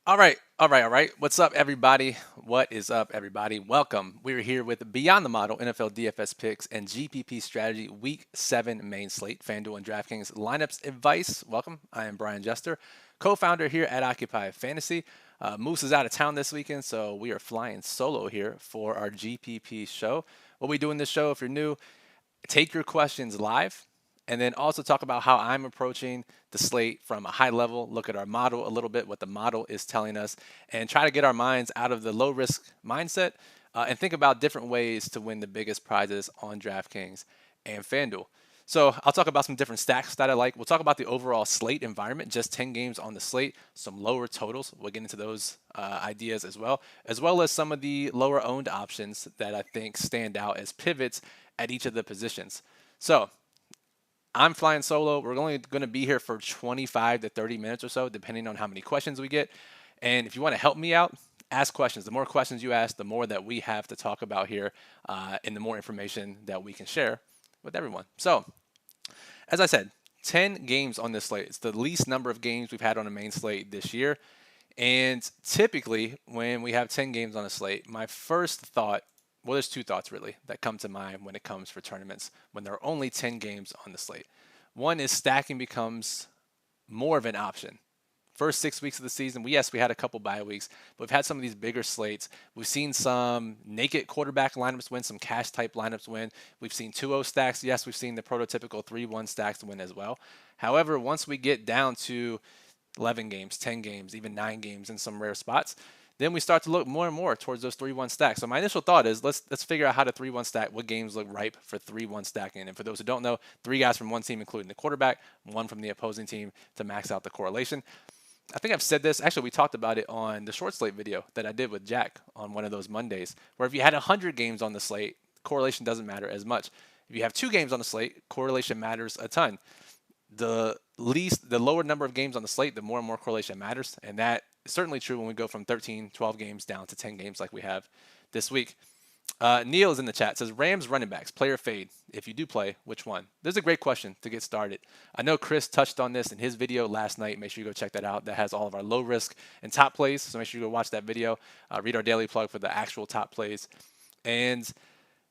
All right. What's up, everybody? What is up, everybody? Welcome. We're here with Beyond the Model NFL DFS picks and GPP strategy Week 7 main slate, FanDuel and DraftKings lineups advice. Welcome. I am Brian Jester, co-founder here at Occupy Fantasy. Moose is out of town this weekend, so we are flying solo here for our GPP show. What we do in this show, if you're new, take your questions live and then also talk about how I'm approaching the slate from a high level, look at our model a little bit, what the model is telling us, and try to get our minds out of the low risk mindset and think about different ways to win the biggest prizes on DraftKings and FanDuel. So I'll talk about some different stacks that I like. We'll talk about the overall slate environment, just 10 games on the slate, some lower totals. We'll get into those ideas as well as some of the lower owned options that I think stand out as pivots at each of the positions. So I'm flying solo. We're only going to be here for 25 to 30 minutes or so, depending on how many questions we get. And if you want to help me out, ask questions. The more questions you ask, the more that we have to talk about here, and the more information that we can share with everyone. So, as I said, 10 games on this slate. It's the least number of games we've had on a main slate this year. And typically, when we have 10 games on a slate, my first thought, well, there's two thoughts really that come to mind when it comes for tournaments when there are only 10 games on the slate. One is stacking becomes more of an option. First 6 weeks of the season, we had a couple bye weeks, but we've had some of these bigger slates. We've seen some naked quarterback lineups win, some cash type lineups win. We've seen 2-0 stacks. Yes, we've seen the prototypical 3-1 stacks win as well. However, once we get down to 11 games, 10 games, even 9 games in some rare spots, then we start to look more and more towards those 3-1 stacks. So my initial thought is let's figure out how to 3-1 stack, what games look ripe for 3-1 stacking. And for those who don't know, 3 guys from one team, including the quarterback, 1 from the opposing team to max out the correlation. I think I've said this. Actually, we talked about it on the short slate video that I did with Jack on one of those Mondays, where if you had 100 games on the slate, correlation doesn't matter as much. If you have 2 games on the slate, correlation matters a ton. The lower number of games on the slate, the more and more correlation matters. And that is certainly true when we go from 13, 12 games down to 10 games like we have this week. Neil is in the chat, says Rams running backs, player fade. If you do play, which one? There's a great question to get started. I know Chris touched on this in his video last night. Make sure you go check that out. That has all of our low risk and top plays. So make sure you go watch that video. Read our daily plug for the actual top plays. And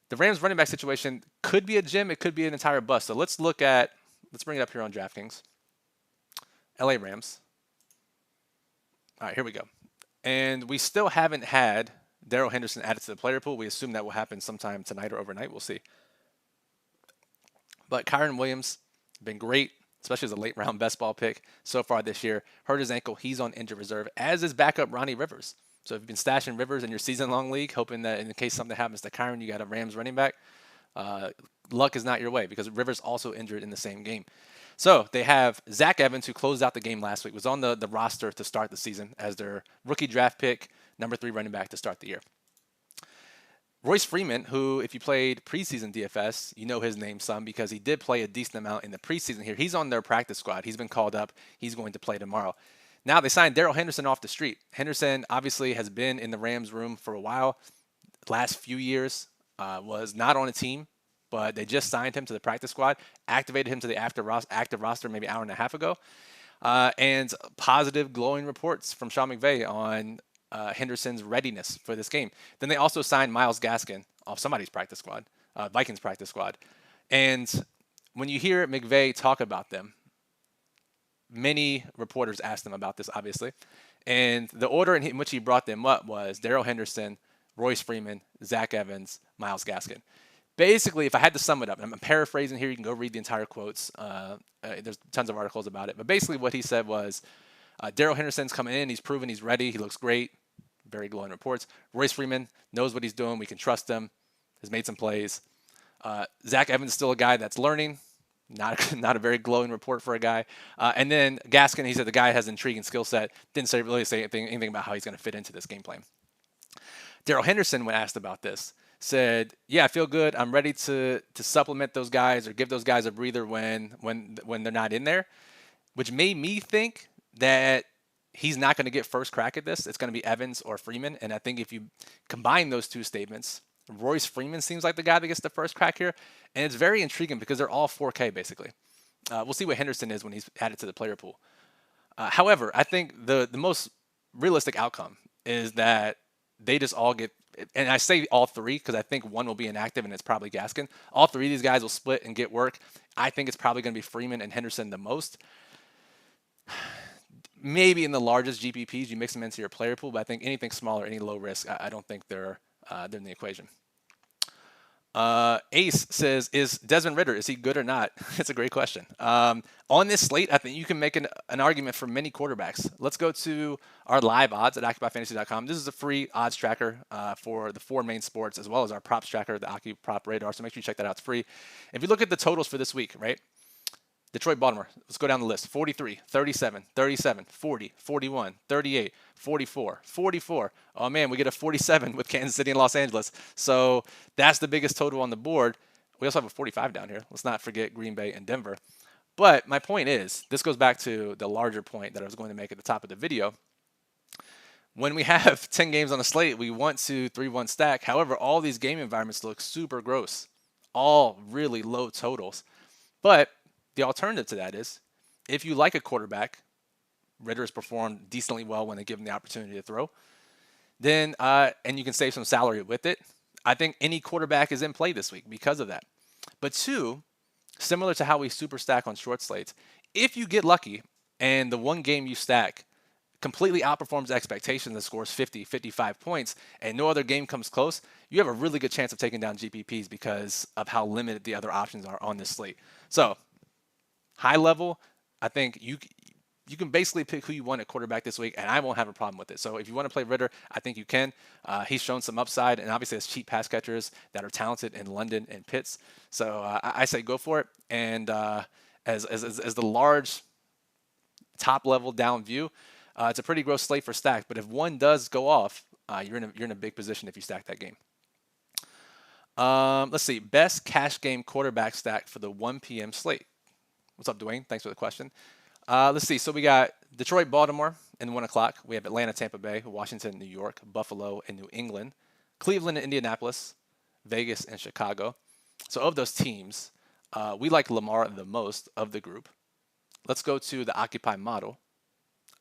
the Rams running back situation could be a gem. It could be an entire bust. So let's bring it up here on DraftKings. LA Rams. All right, here we go. And we still haven't had Darrell Henderson added to the player pool. We assume that will happen sometime tonight or overnight. We'll see. But Kyron Williams, been great, especially as a late round best ball pick so far this year. Hurt his ankle. He's on injured reserve, as is backup Ronnie Rivers. So if you've been stashing Rivers in your season-long league, hoping that in case something happens to Kyron, you got a Rams running back, luck is not your way because Rivers also injured in the same game. So they have Zach Evans, who closed out the game last week, was on the roster to start the season as their rookie draft pick, number 3 running back to start the year. Royce Freeman, who, if you played preseason DFS, you know his name some because he did play a decent amount in the preseason here. He's on their practice squad. He's been called up. He's going to play tomorrow. Now they signed Darrell Henderson off the street. Henderson obviously has been in the Rams room for a while. Last few years was not on a team, but they just signed him to the practice squad, activated him to the active roster maybe an hour and a half ago. And positive glowing reports from Sean McVay on Henderson's readiness for this game. Then they also signed Myles Gaskin off somebody's practice squad, Vikings practice squad. And when you hear McVay talk about them, many reporters asked him about this, obviously. And the order in which he brought them up was Darrell Henderson, Royce Freeman, Zach Evans, Myles Gaskin. Basically, if I had to sum it up, and I'm paraphrasing here, you can go read the entire quotes. There's tons of articles about it. But basically what he said was, Darrell Henderson's coming in. He's proven he's ready. He looks great. Very glowing reports. Royce Freeman knows what he's doing. We can trust him. Has made some plays. Zach Evans is still a guy that's learning. Not a very glowing report for a guy. And then Gaskin, he said the guy has an intriguing skill set. Didn't really say anything about how he's going to fit into this game plan. Darrell Henderson, when asked about this, said, yeah, I feel good. I'm ready to supplement those guys or give those guys a breather when they're not in there, which made me think that he's not going to get first crack at this. It's going to be Evans or Freeman. And I think if you combine those two statements, Royce Freeman seems like the guy that gets the first crack here. And it's very intriguing because they're all 4K basically. We'll see what Henderson is when he's added to the player pool. However, I think the most realistic outcome is that they just all get, and I say all three because I think one will be inactive and it's probably Gaskin. All three of these guys will split and get work. I think it's probably going to be Freeman and Henderson the most. Maybe in the largest GPPs, you mix them into your player pool, but I think anything smaller, any low risk, I don't think they're in the equation. Ace says, is Desmond Ridder, is he good or not? It's a great question. On this slate, I think you can make an argument for many quarterbacks. Let's go to our live odds at OccupyFantasy.com. This is a free odds tracker for the 4 main sports, as well as our props tracker, the OccuProp Radar. So make sure you check that out. It's free. If you look at the totals for this week, right? Detroit, Baltimore. Let's go down the list. 43, 37, 37, 40, 41, 38, 44, 44. Oh, man, we get a 47 with Kansas City and Los Angeles. So that's the biggest total on the board. We also have a 45 down here. Let's not forget Green Bay and Denver. But my point is, this goes back to the larger point that I was going to make at the top of the video. When we have 10 games on a slate, we want to 3-1 stack. However, all these game environments look super gross. All really low totals. But the alternative to that is, if you like a quarterback, Ridder has performed decently well when they give him the opportunity to throw, then and you can save some salary with it, I think any quarterback is in play this week because of that. But 2, similar to how we super stack on short slates, if you get lucky and the one game you stack completely outperforms expectations and scores 50, 55 points, and no other game comes close, you have a really good chance of taking down GPPs because of how limited the other options are on this slate. So high level, I think you can basically pick who you want at quarterback this week, and I won't have a problem with it. So if you want to play Ridder, I think you can. He's shown some upside, and obviously has cheap pass catchers that are talented in London and Pitts. So I say go for it. And as the large top level down view, it's a pretty gross slate for stack. But if one does go off, you're in a big position if you stack that game. Let's see, best cash game quarterback stack for the 1 p.m. slate. What's up, Dwayne? Thanks for the question. Let's see. So we got Detroit, Baltimore in 1 o'clock. We have Atlanta, Tampa Bay, Washington, New York, Buffalo, and New England, Cleveland and Indianapolis, Vegas and Chicago. So of those teams, we like Lamar the most of the group. Let's go to the Occupy model.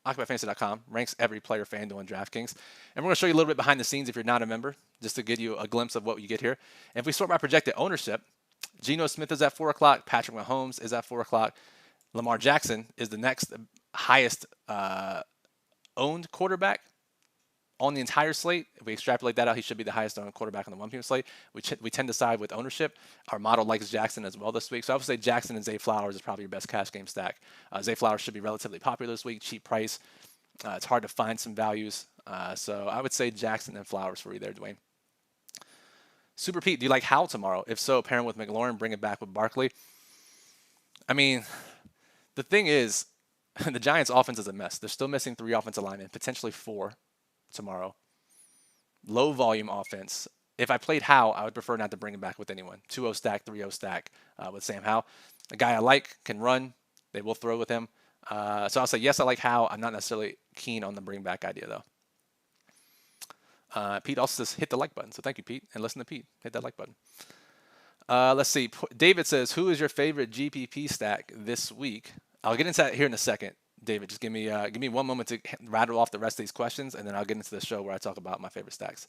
OccupyFantasy.com ranks every player, FanDuel, and DraftKings. And we're going to show you a little bit behind the scenes if you're not a member, just to give you a glimpse of what you get here. And if we sort by projected ownership, Geno Smith is at 4 o'clock. Patrick Mahomes is at 4 o'clock. Lamar Jackson is the next highest owned quarterback on the entire slate. If we extrapolate that out, he should be the highest owned quarterback on the 1 p.m. slate. We tend to side with ownership. Our model likes Jackson as well this week. So I would say Jackson and Zay Flowers is probably your best cash game stack. Zay Flowers should be relatively popular this week, cheap price. It's hard to find some values. So I would say Jackson and Flowers for you there, Dwayne. Super Pete, do you like Howell tomorrow? If so, pair him with McLaurin, bring it back with Barkley. I mean, the thing is, the Giants' offense is a mess. They're still missing 3 offensive linemen, potentially 4 tomorrow. Low volume offense. If I played Howell, I would prefer not to bring him back with anyone. 2-0 stack, 3-0 stack with Sam Howell. A guy I like, can run. They will throw with him. So I'll say, yes, I like Howell. I'm not necessarily keen on the bring back idea, though. Pete also says hit the like button. So thank you, Pete. And listen to Pete. Hit that like button. Let's see. David says, who is your favorite GPP stack this week? I'll get into that here in a second. David, just give me 1 moment to rattle off the rest of these questions, and then I'll get into the show where I talk about my favorite stacks.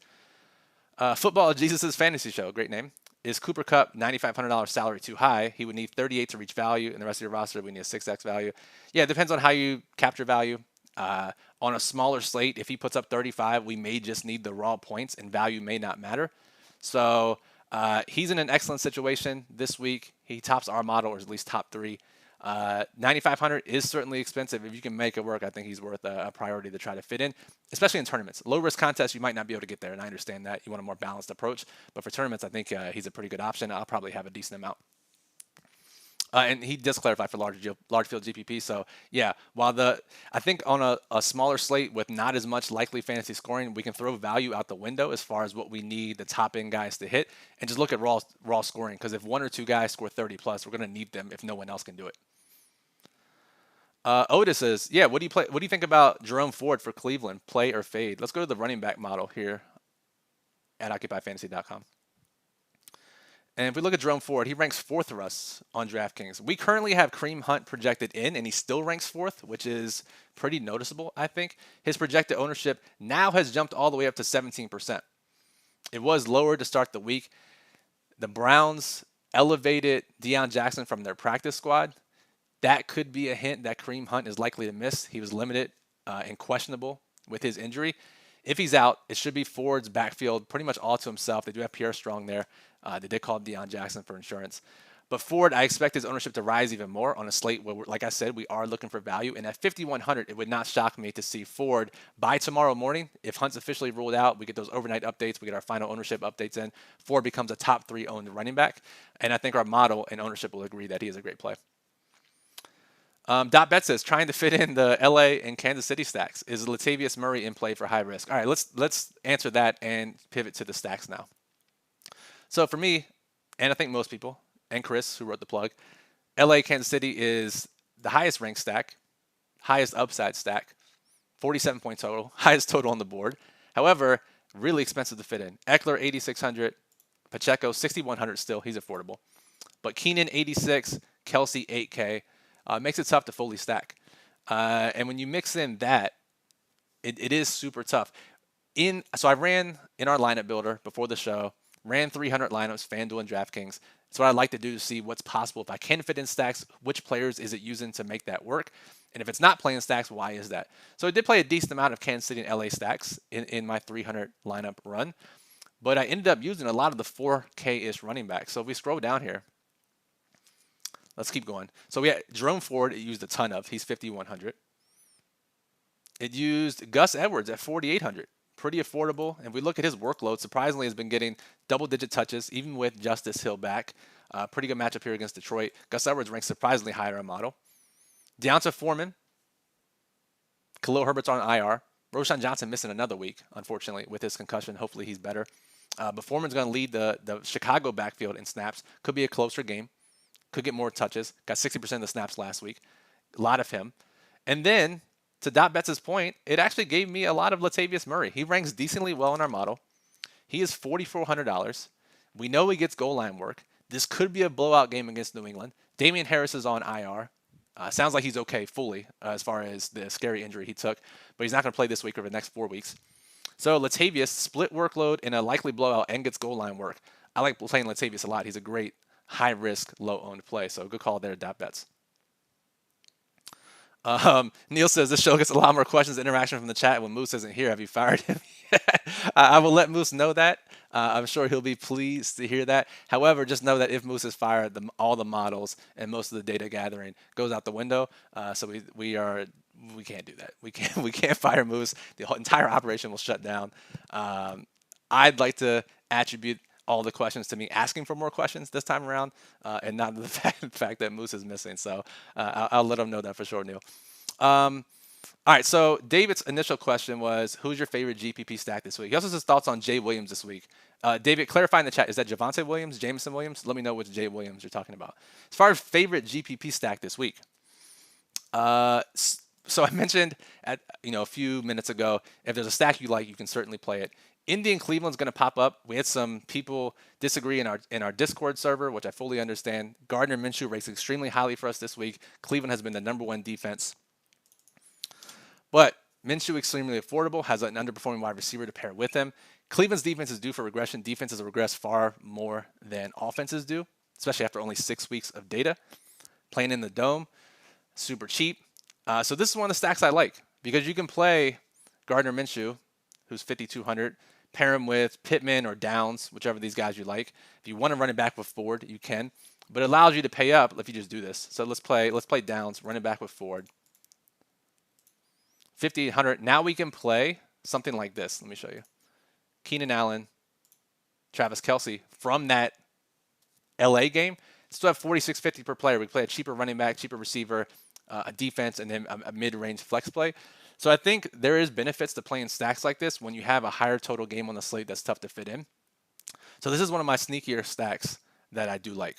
Football Jesus' Fantasy Show. Great name. Is Cooper Kupp $9,500 salary too high? He would need 38 to reach value, and the rest of your roster would need a 6x value. Yeah, it depends on how you capture value. On a smaller slate, if he puts up 35, we may just need the raw points, and value may not matter. So he's in an excellent situation this week. He tops our model, or at least top 3. 9,500 is certainly expensive. If you can make it work, I think he's worth a priority to try to fit in, especially in tournaments. Low risk contests, you might not be able to get there, and I understand that. You want a more balanced approach, but for tournaments, I think he's a pretty good option. I'll probably have a decent amount. And he does clarify for large field GPP. So yeah, while I think on a smaller slate with not as much likely fantasy scoring, we can throw value out the window as far as what we need the top end guys to hit, and just look at raw scoring. Because if 1 or 2 guys score 30 plus, we're going to need them if no one else can do it. Otis says, yeah, what do you think about Jerome Ford for Cleveland? Play or fade? Let's go to the running back model here at OccupyFantasy.com. And if we look at Jerome Ford, he ranks fourth for us on DraftKings. We currently have Kareem Hunt projected in, and he still ranks fourth, which is pretty noticeable, I think. His projected ownership now has jumped all the way up to 17%. It was lower to start the week. The Browns elevated Deion Jackson from their practice squad. That could be a hint that Kareem Hunt is likely to miss. He was limited and questionable with his injury. If he's out, it should be Ford's backfield pretty much all to himself. They do have Pierre Strong there. They did call Deion Jackson for insurance. But Ford, I expect his ownership to rise even more on a slate where, like I said, we are looking for value. And at 5,100, it would not shock me to see Ford by tomorrow morning. If Hunt's officially ruled out, we get those overnight updates, we get our final ownership updates in. Ford becomes a top 3 owned running back. And I think our model and ownership will agree that he is a great play. Dot Bet says, trying to fit in the LA and Kansas City stacks. Is Latavius Murray in play for high risk? All right, let's answer that and pivot to the stacks now. So for me, and I think most people, and Chris, who wrote the plug, LA Kansas City is the highest ranked stack, highest upside stack, 47 point total, highest total on the board. However, really expensive to fit in. Eckler, 8,600. Pacheco, 6,100 still. He's affordable. But Keenan, 86. Kelsey, 8K. Makes it tough to fully stack. And when you mix in that, it is super tough. So I ran in our lineup builder before the show, ran 300 lineups, FanDuel and DraftKings. That's what I like to do to see what's possible. If I can fit in stacks, which players is it using to make that work? And if it's not playing stacks, why is that? So I did play a decent amount of Kansas City and LA stacks in my 300 lineup run. But I ended up using a lot of the 4K-ish running backs. So if we scroll down here, let's keep going. So we had Jerome Ford, it used a ton of. He's 5,100. It used Gus Edwards at 4,800. Pretty affordable. And if we look at his workload, surprisingly has been getting double-digit touches, even with Justice Hill back. Pretty good matchup here against Detroit. Gus Edwards ranks surprisingly higher in model. Deonta Foreman. Khalil Herbert's on IR. Roshan Johnson missing another week, unfortunately, with his concussion. Hopefully he's better. But Foreman's going to lead the Chicago backfield in snaps. Could be a closer game. Could get more touches. Got 60% of the snaps last week. A lot of him. And then, to Dot Betts' point, it actually gave me a lot of Latavius Murray. He ranks decently well in our model. He is $4,400. We know he gets goal line work. This could be a blowout game against New England. Damian Harris is on IR. Sounds like he's okay fully as far as the scary injury he took. But he's not going to play this week or the next 4 weeks. So Latavius, split workload in a likely blowout and gets goal line work. I like playing Latavius a lot. He's a great high-risk, low-owned play. So good call there, Dot Bets. Neil says, this show gets a lot more questions and interaction from the chat when Moose isn't here. Have you fired him? I will let Moose know that. I'm sure he'll be pleased to hear that. However, just know that if Moose is fired, all the models and most of the data gathering goes out the window. So we can't do that. We can't fire Moose. The whole entire operation will shut down. I'd like to attribute all the questions to me asking for more questions this time around, and not the fact that Moose is missing. So I'll let him know that for sure, Neil. All right, so David's initial question was, who's your favorite GPP stack this week? He also has thoughts on Jay Williams this week. David, clarify in the chat, is that Javonte Williams, Jameson Williams? Let me know which Jay Williams you're talking about. As far as favorite GPP stack this week, so I mentioned a few minutes ago, if there's a stack you like, you can certainly play it. Indy and Cleveland's going to pop up. We had some people disagree in our Discord server, which I fully understand. Gardner Minshew rates extremely highly for us this week. Cleveland has been the #1 defense. But Minshew extremely affordable, has an underperforming wide receiver to pair with him. Cleveland's defense is due for regression. Defenses regress far more than offenses do, especially after only 6 weeks of data. Playing in the dome, super cheap. So this is one of the stacks I like because you can play Gardner Minshew, who's 5,200, pair him with Pittman or Downs, whichever of these guys you like. If you want to run it back with Ford, you can. But it allows you to pay up if you just do this. So let's play Downs, run it back with Ford. 5,800. Now we can play something like this. Let me show you. Keenan Allen, Travis Kelce from that LA game. Still have 4,650 per player. We play a cheaper running back, cheaper receiver, a defense, and then a mid-range flex play. So I think there is benefits to playing stacks like this when you have a higher total game on the slate that's tough to fit in. So this is one of my sneakier stacks that I do like.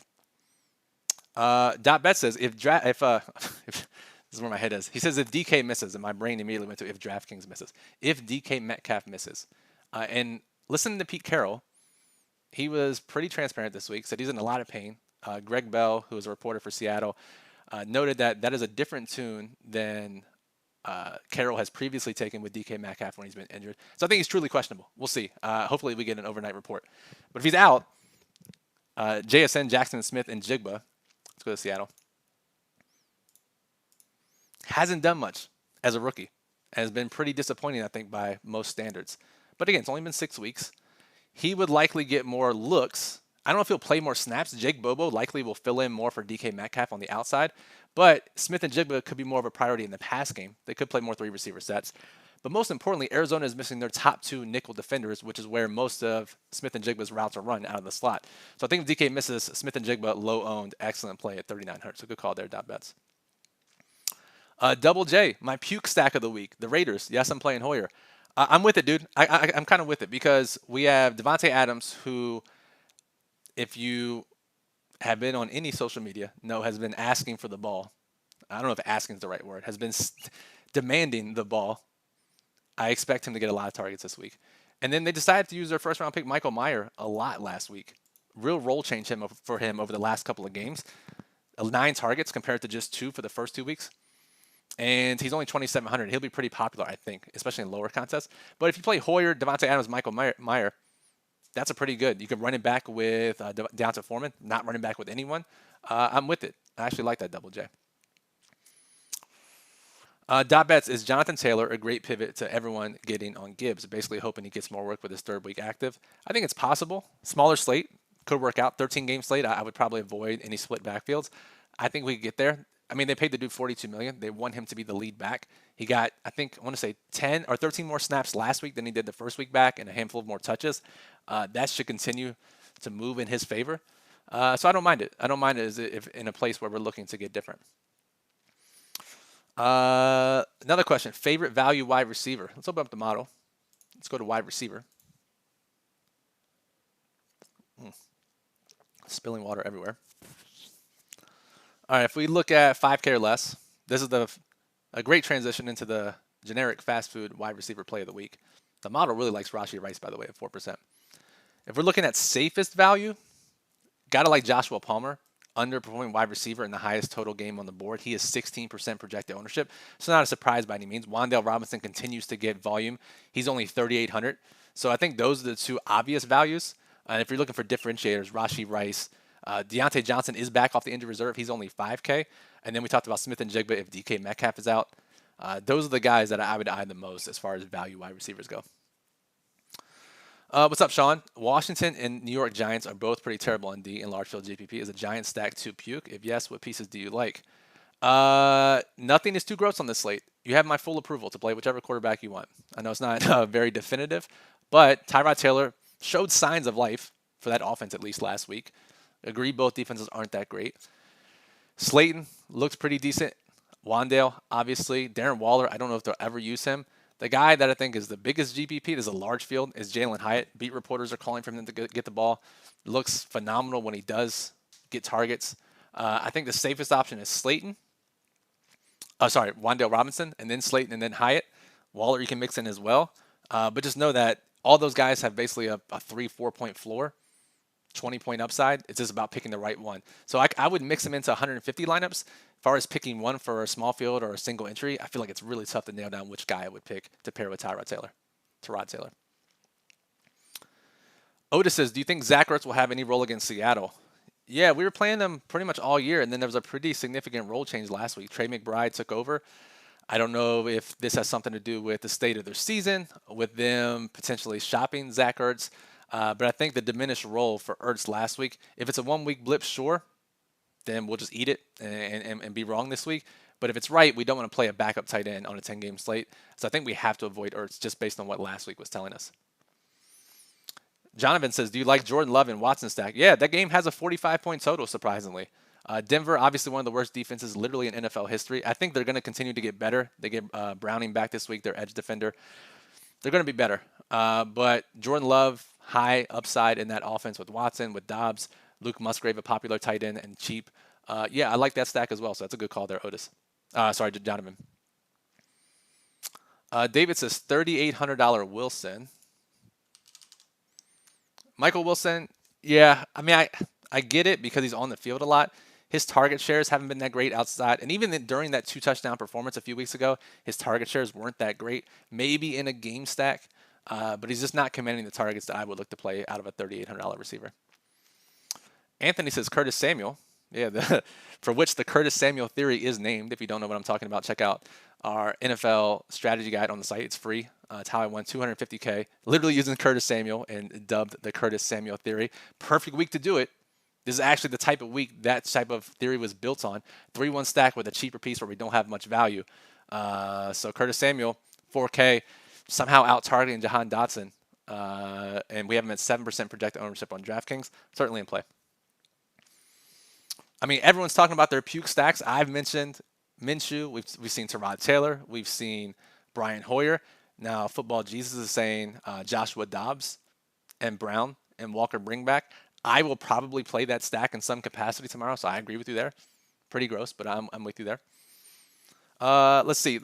Dot Bet says, if this is where my head is. He says if DK misses, and my brain immediately went to if DraftKings misses. If DK Metcalf misses. And listen to Pete Carroll. he was pretty transparent this week, said he's in a lot of pain. Greg Bell, who is a reporter for Seattle, noted that that is a different tune than Carroll has previously taken with DK Metcalf when he's been injured. So I think he's truly questionable. We'll see. Hopefully we get an overnight report. But if he's out, JSN, Jackson Smith, and Jigba, let's go to Seattle, hasn't done much as a rookie. Has been pretty disappointing, I think, by most standards. But again, it's only been 6 weeks. He would likely get more looks. I don't know if he'll play more snaps. Jake Bobo likely will fill in more for DK Metcalf on the outside. But Smith and Jigba could be more of a priority in the pass game. They could play more 3 receiver sets. But most importantly, Arizona is missing their top 2 nickel defenders, which is where most of Smith and Jigba's routes are run out of the slot. So I think if DK misses, Smith and Jigba low-owned, excellent play at 3,900. So good call there, .bets. Double J, my puke stack of the week, the Raiders. Yes, I'm playing Hoyer. I'm with it, dude. I'm kind of with it because we have Devontae Adams, who, if you have been on any social media, has been asking for the ball. I don't know if asking is the right word. Has been demanding the ball. I expect him to get a lot of targets this week. And then they decided to use their first-round pick, Michael Mayer, a lot last week. Real role change for him over the last couple of games. 9 targets compared to just 2 for the first 2 weeks. And he's only 2,700. He'll be pretty popular, I think, especially in lower contests. But if you play Hoyer, Devontae Adams, Michael Mayer, that's a pretty good. You can run it back with Deonta Foreman, not running back with anyone. I'm with it. I actually like that double J. .bets, is Jonathan Taylor a great pivot to everyone getting on Gibbs, basically hoping he gets more work with his 3rd week active? I think it's possible. Smaller slate could work out. 13-game slate, I would probably avoid any split backfields. I think we could get there. I mean, they paid the dude $42 million. They want him to be the lead back. He got, I want to say 10 or 13 more snaps last week than he did the first week back, and a handful of more touches. That should continue to move in his favor. So I don't mind it. I don't mind it if in a place where we're looking to get different. Another question: favorite value wide receiver. Let's open up the model. Let's go to wide receiver. Spilling water everywhere. All right, if we look at 5K or less, this is a great transition into the generic fast food wide receiver play of the week. The model really likes Rashee Rice, by the way, at 4%. If we're looking at safest value, gotta like Joshua Palmer, underperforming wide receiver in the highest total game on the board. He is 16% projected ownership, so not a surprise by any means. Wan'Dale Robinson continues to get volume. He's only 3,800. So I think those are the 2 obvious values. And if you're looking for differentiators, Rashee Rice, Deontay Johnson is back off the injured reserve. He's only 5K. And then we talked about Smith and Jigba if DK Metcalf is out. Those are the guys that I would eye the most as far as value wide receivers go. What's up, Sean? Washington and New York Giants are both pretty terrible in D in large field GPP. Is a Giant stack too puke? If yes, what pieces do you like? Nothing is too gross on this slate. You have my full approval to play whichever quarterback you want. I know it's not very definitive, but Tyrod Taylor showed signs of life for that offense at least last week. Agree both defenses aren't that great. Slayton looks pretty decent. Wan'Dale, obviously. Darren Waller, I don't know if they'll ever use him. The guy that I think is the biggest GPP, there's a large field, is Jalen Hyatt. Beat reporters are calling for him to get the ball. Looks phenomenal when he does get targets. I think the safest option is Slayton. Wan'Dale Robinson, and then Slayton, and then Hyatt. Waller you can mix in as well. But just know that all those guys have basically a 3-4 point floor, 20-point upside. It's just about picking the right one. So I would mix them into 150 lineups. As far as picking one for a small field or a single entry, I feel like it's really tough to nail down which guy I would pick to pair with Tyrod Taylor. Otis says, do you think Zach Ertz will have any role against Seattle? Yeah, we were playing them pretty much all year, and then there was a pretty significant role change last week. Trey McBride took over. I don't know if this has something to do with the state of their season, with them potentially shopping Zach Ertz. But I think the diminished role for Ertz last week, if it's a 1-week blip, sure, then we'll just eat it and be wrong this week. But if it's right, we don't want to play a backup tight end on a 10-game slate. So I think we have to avoid Ertz just based on what last week was telling us. Jonathan says, do you like Jordan Love and Watson stack? Yeah, that game has a 45-point total, surprisingly. Denver, obviously one of the worst defenses literally in NFL history. I think they're going to continue to get better. They get Browning back this week, their edge defender. They're going to be better. But Jordan Love, high upside in that offense with Watson, with Dobbs, Luke Musgrave, a popular tight end, and cheap. Yeah, I like that stack as well, so that's a good call there, Otis. Jonathan. David says $3,800 Wilson. Michael Wilson, Yeah, I mean, I get it because he's on the field a lot. His target shares haven't been that great outside, and even during that two touchdown performance a few weeks ago, his target shares weren't that great. Maybe in a game stack, but he's just not commanding the targets that I would look to play out of a $3,800 receiver. Anthony says Curtis Samuel. Yeah, for which the Curtis Samuel theory is named. If you don't know what I'm talking about, check out our NFL strategy guide on the site. It's free. It's how I won 250K, literally using Curtis Samuel and dubbed the Curtis Samuel theory. Perfect week to do it. This is actually the type of week that type of theory was built on. 3-1 stack with a cheaper piece where we don't have much value. So Curtis Samuel, 4K, somehow out targeting Jahan Dotson. And we have him at 7% projected ownership on DraftKings. Certainly in play. I mean, everyone's talking about their puke stacks. I've mentioned Minshew. We've seen Tyrod Taylor. We've seen Brian Hoyer. Now, Football Jesus is saying Joshua Dobbs and Brown and Walker Bringback. I will probably play that stack in some capacity tomorrow, so I agree with you there. Pretty gross, but I'm with you there. Let's see.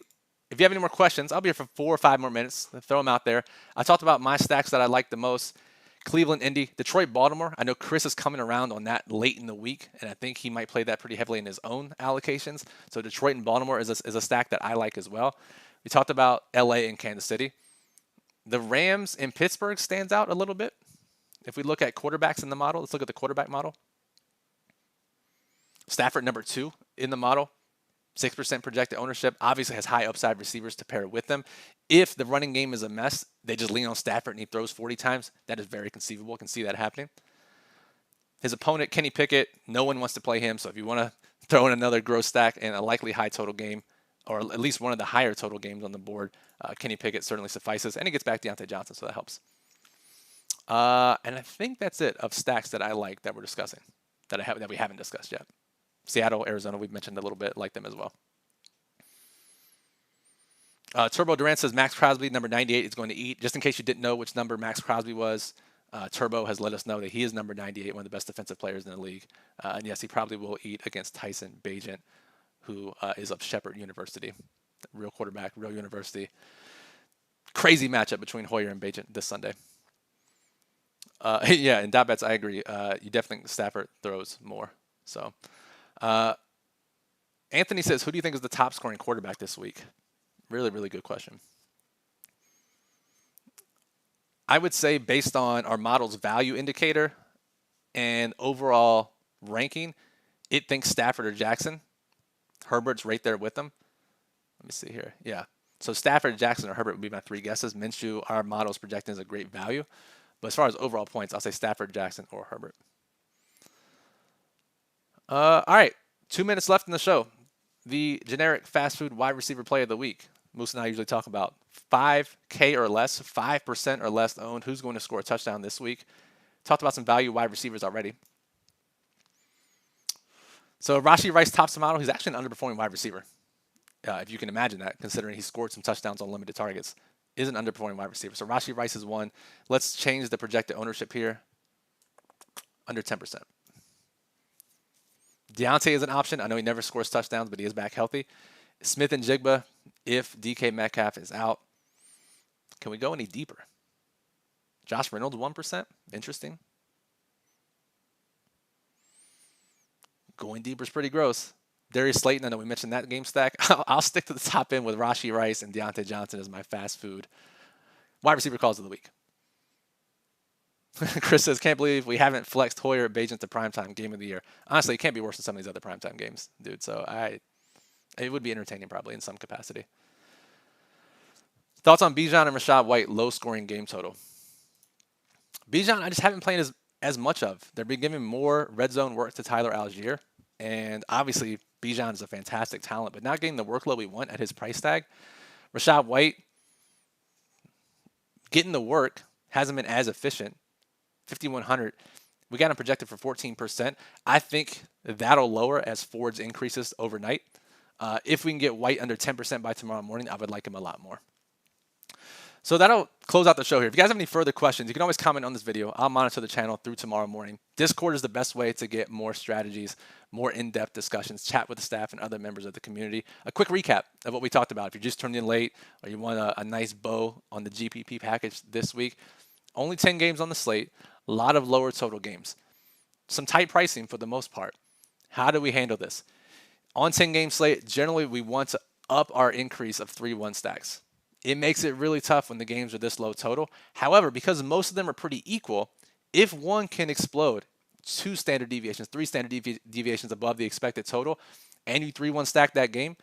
If you have any more questions, I'll be here for 4 or 5 more minutes. Throw them out there. I talked about my stacks that I like the most. Cleveland, Indy, Detroit, Baltimore. I know Chris is coming around on that late in the week, and I think he might play that pretty heavily in his own allocations. So Detroit and Baltimore is a stack that I like as well. We talked about LA and Kansas City. The Rams in Pittsburgh stands out a little bit. If we look at quarterbacks in the model, let's look at the quarterback model. Stafford, number 2 in the model. 6% projected ownership, obviously has high upside receivers to pair with them. If the running game is a mess, they just lean on Stafford and he throws 40 times. That is very conceivable. I can see that happening. His opponent, Kenny Pickett, no one wants to play him. So if you want to throw in another gross stack and a likely high total game, or at least one of the higher total games on the board, Kenny Pickett certainly suffices. And he gets back Deontay Johnson, so that helps. And I think that's it of stacks that I like that we're discussing, that we haven't discussed yet. Seattle, Arizona, we've mentioned a little bit, like them as well. Turbo Durant says Max Crosby, number 98, is going to eat. Just in case you didn't know which number Max Crosby was, Turbo has let us know that he is number 98, one of the best defensive players in the league. And yes, he probably will eat against Tyson Bagent, who is of Shepherd University. Real quarterback, real university. Crazy matchup between Hoyer and Bagent this Sunday. Yeah, in dot bets, I agree. You definitely think Stafford throws more. So, Anthony says, who do you think is the top scoring quarterback this week? Really, really good question. I would say based on our model's value indicator and overall ranking, it thinks Stafford or Jackson. Herbert's right there with them. Let me see here. Yeah. So Stafford, Jackson, or Herbert would be my 3 guesses. Minshew, our model's projecting as a great value. But as far as overall points, I'll say Stafford, Jackson, or Herbert. All right. 2 minutes left in the show. The generic fast food wide receiver play of the week. Moose and I usually talk about 5K or less, 5% or less owned. Who's going to score a touchdown this week? Talked about some value wide receivers already. So Rashee Rice tops the model. He's actually an underperforming wide receiver. If you can imagine that, considering he scored some touchdowns on limited targets, is an underperforming wide receiver. So Rashee Rice is one. Let's change the projected ownership here. Under 10%. Deontay is an option. I know he never scores touchdowns, but he is back healthy. Smith and Jigba, if DK Metcalf is out. Can we go any deeper? Josh Reynolds, 1%. Interesting. Going deeper is pretty gross. Darius Slayton, I know we mentioned that game stack. I'll stick to the top end with Rashee Rice and Deontay Johnson as my fast food wide receiver calls of the week. Chris says, can't believe we haven't flexed Hoyer Bagent to primetime game of the year. Honestly, it can't be worse than some of these other primetime games, dude. So it would be entertaining probably in some capacity. Thoughts on Bijan and Rachaad White, low scoring game total. Bijan, I just haven't played as much of. They've been giving more red zone work to Tyler Algier. And obviously, Bijan is a fantastic talent, but not getting the workload we want at his price tag. Rachaad White, getting the work, hasn't been as efficient. 5,100. We got him projected for 14%. I think that'll lower as Ford's increases overnight. If we can get White under 10% by tomorrow morning, I would like him a lot more. So that'll close out the show here. If you guys have any further questions, you can always comment on this video. I'll monitor the channel through tomorrow morning. Discord is the best way to get more strategies, more in-depth discussions, chat with the staff and other members of the community. A quick recap of what we talked about. If you just turned in late or you want a nice bow on the GPP package this week, only 10 games on the slate. A lot of lower total games. Some tight pricing for the most part. How do we handle this? On 10-game slate, generally we want to up our increase of 3-1 stacks. It makes it really tough when the games are this low total. However, because most of them are pretty equal, if one can explode 2 standard deviations, 3 standard deviations above the expected total, and you 3-1 stack that game,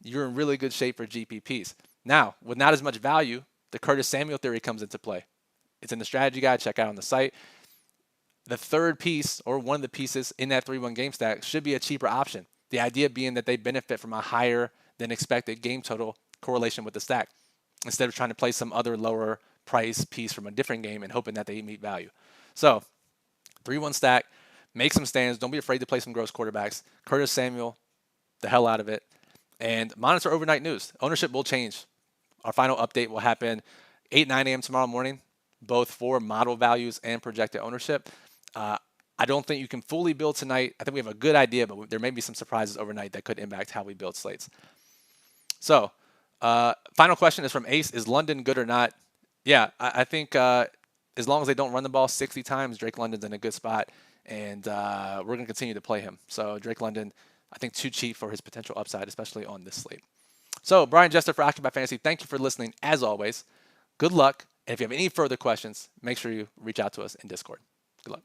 you're in really good shape for GPPs. Now, with not as much value, the Curtis Samuel theory comes into play. It's in the strategy guide. Check out on the site. The third piece, or one of the pieces in that 3-1 game stack, should be a cheaper option. The idea being that they benefit from a higher than expected game total correlation with the stack, instead of trying to play some other lower price piece from a different game and hoping that they meet value. So 3-1 stack, make some stands. Don't be afraid to play some gross quarterbacks. Curtis Samuel, the hell out of it. And monitor overnight news. Ownership will change. Our final update will happen 8, 9 a.m. tomorrow morning, both for model values and projected ownership. I don't think you can fully build tonight. I think we have a good idea, but there may be some surprises overnight that could impact how we build slates. So, final question is from Ace. Is London good or not? Yeah, I think as long as they don't run the ball 60 times, Drake London's in a good spot, and we're going to continue to play him. So Drake London, I think, too cheap for his potential upside, especially on this slate. So Brian Jester for Occupied Fantasy, thank you for listening. As always, good luck. And if you have any further questions, make sure you reach out to us in Discord. Good luck.